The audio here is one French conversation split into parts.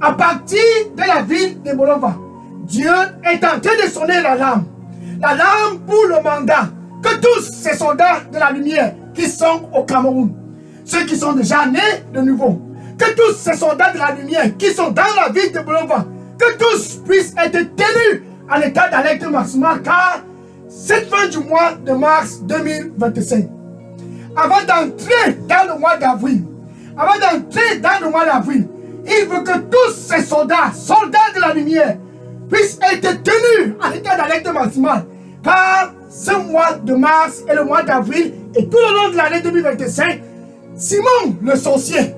À partir de la ville de Bolova, Dieu est en train de sonner l'alarme. L'alarme pour le mandat. Que tous ces soldats de la lumière qui sont au Cameroun, ceux qui sont déjà nés de nouveau, que tous ces soldats de la lumière qui sont dans la ville de Bolova, que tous puissent être tenus en état d'alerte maximale, car cette fin du mois de mars 2025, avant d'entrer dans le mois d'avril, il veut que tous ces soldats de la lumière, puissent être tenus en état d'alerte maximale, car ce mois de mars et le mois d'avril et tout le long de l'année 2025, Simon le sorcier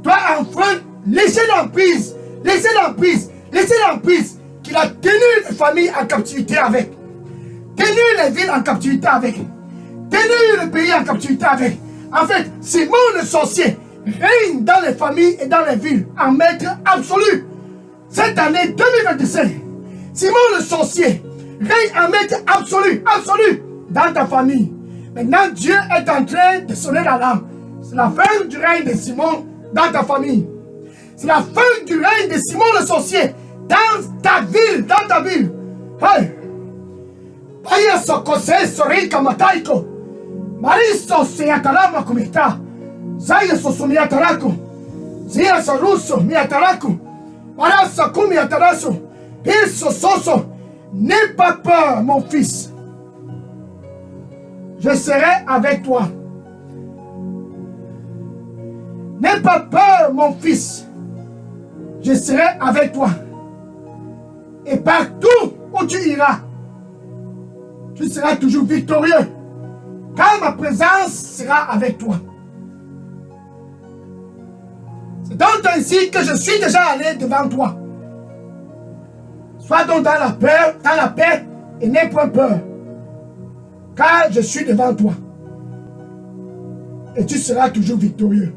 doit enfin laisser l'emprise qu'il a tenu les familles en captivité avec, tenu les villes en captivité avec, tenu le pays en captivité avec. En fait, Simon le sorcier règne dans les familles et dans les villes en maître absolu. Cette année 2025, Simon le sorcier règne en maître absolu dans ta famille. Maintenant, Dieu est en train de sonner l'alarme. C'est la fin du règne de Simon dans ta famille. C'est la fin du règne de Simon le sorcier dans ta ville. Hey! Paya sokose sori kamataiko. Maristo seyakarama kumita. Zaya sosumiatarako. Zia saruso miatarako. Marasa kumiataraso. Hirso soso. N'aie pas peur, mon fils. Je serai avec toi. N'aie pas peur, mon fils. Je serai avec toi. Et partout où tu iras, tu seras toujours victorieux. Car ma présence sera avec toi. C'est donc ainsi que je suis déjà allé devant toi. Sois donc dans la paix et n'aie point peur. Car je suis devant toi. Et tu seras toujours victorieux.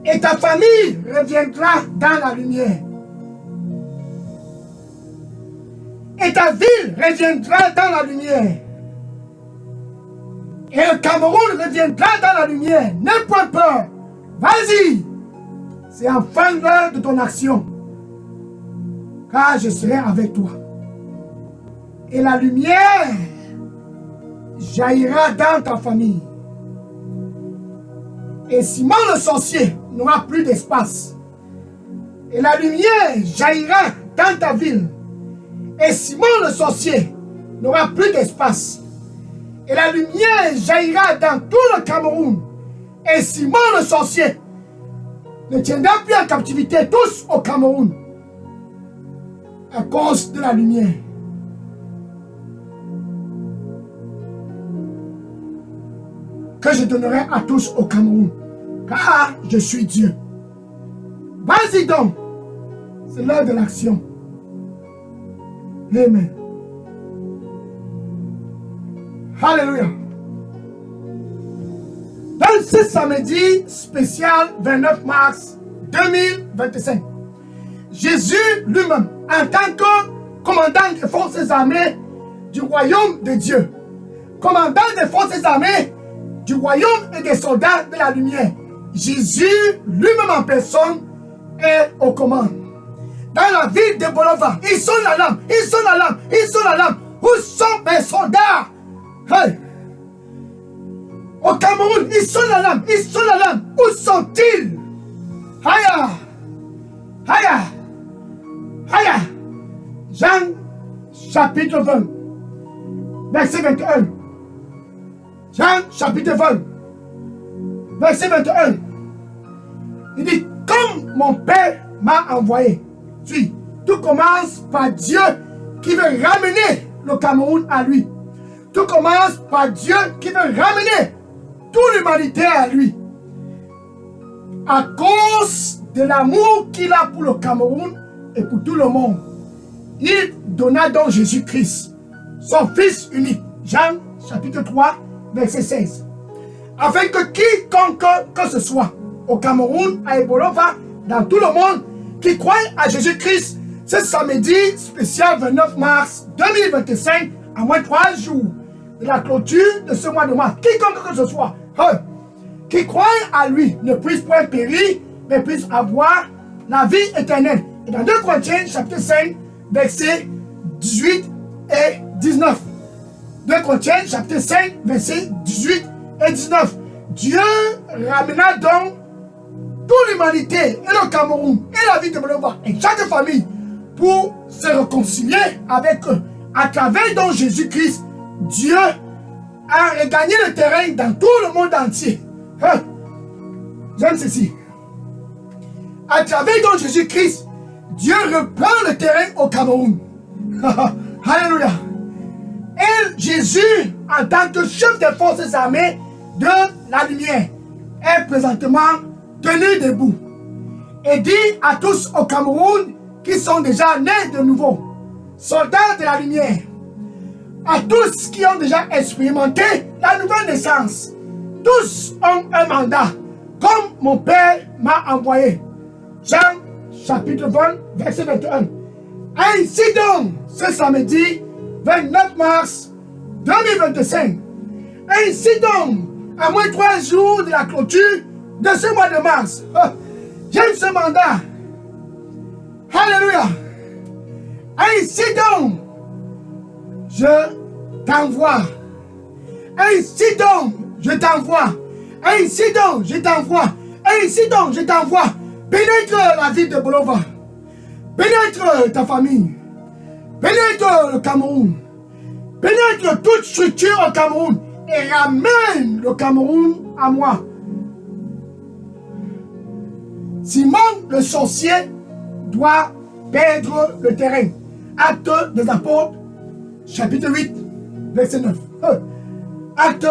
Et ta famille reviendra dans la lumière. Et ta ville reviendra dans la lumière. Et le Cameroun reviendra dans la lumière. N'aie point peur. Vas-y. C'est enfin l'heure de ton action. Car je serai avec toi. Et la lumière jaillira dans ta famille. Et Simon le sorcier n'aura plus d'espace. Et la lumière jaillira dans ta ville. Et Simon le sorcier n'aura plus d'espace. Et la lumière jaillira dans tout le Cameroun. Et Simon le sorcier ne tiendra plus en captivité tous au Cameroun à cause de la lumière. Que je donnerai à tous au Cameroun, car je suis Dieu. Vas-y donc, c'est l'heure de l'action. Amen. Alléluia. Dans ce samedi spécial 29 mars 2025, Jésus lui-même, en tant que commandant des forces armées du royaume de Dieu, commandant des forces armées du royaume et des soldats de la lumière, Jésus lui-même en personne est aux commandes. Dans la ville de Bolova, ils sonne l'alarme. Où sont mes soldats? Hey. Au Cameroun, ils sonnent l'alarme. Où sont-ils? Haya. Jean chapitre 20, verset 21. Jean chapitre 20, verset 21. Il dit, comme mon Père m'a envoyé. Tout commence par Dieu qui veut ramener le Cameroun à lui. Tout commence par Dieu qui veut ramener toute l'humanité à lui. À cause de l'amour qu'il a pour le Cameroun et pour tout le monde, il donna donc Jésus-Christ, son Fils unique. Jean chapitre 3, verset 16. Afin que quiconque que ce soit, au Cameroun, à Bolova, dans tout le monde, qui croit à Jésus-Christ, ce samedi spécial 29 mars 2025, à moins 3 jours de la clôture de ce mois de mars. Quiconque que ce soit, qui croit à lui, ne puisse point périr, mais puisse avoir la vie éternelle. Et dans 2 Corinthiens, chapitre 5, versets 18 et 19. 2 Corinthiens, chapitre 5, versets 18 et 19. Dieu ramena donc toute l'humanité et le Cameroun et la vie de Bolova et chaque famille pour se réconcilier avec eux. À travers donc Jésus-Christ, Dieu a regagné le terrain dans tout le monde entier. J'aime ceci. À travers donc Jésus-Christ, Dieu reprend le terrain au Cameroun. Alléluia. Et Jésus, en tant que chef des forces armées de la lumière, est présentement tenu debout. Et dit à tous au Cameroun qui sont déjà nés de nouveau, soldats de la lumière, à tous qui ont déjà expérimenté la nouvelle naissance, tous ont un mandat, comme mon Père m'a envoyé. Jean, chapitre 20, verset 21. Ainsi donc, ce samedi 29 mars 2025, ainsi donc, à moins 3 jours de la clôture de ce mois de mars, j'aime ce mandat. Alléluia. Ainsi donc, je t'envoie. Ainsi donc, je t'envoie. Ainsi donc, je t'envoie. Ainsi donc, je t'envoie. Pénètre la ville de Bolova. Pénètre ta famille. Pénètre le Cameroun. Pénètre toute structure au Cameroun. Et ramène le Cameroun à moi. Simon le sorcier doit perdre le terrain. Acte des apôtres, chapitre 8, verset 9. Acte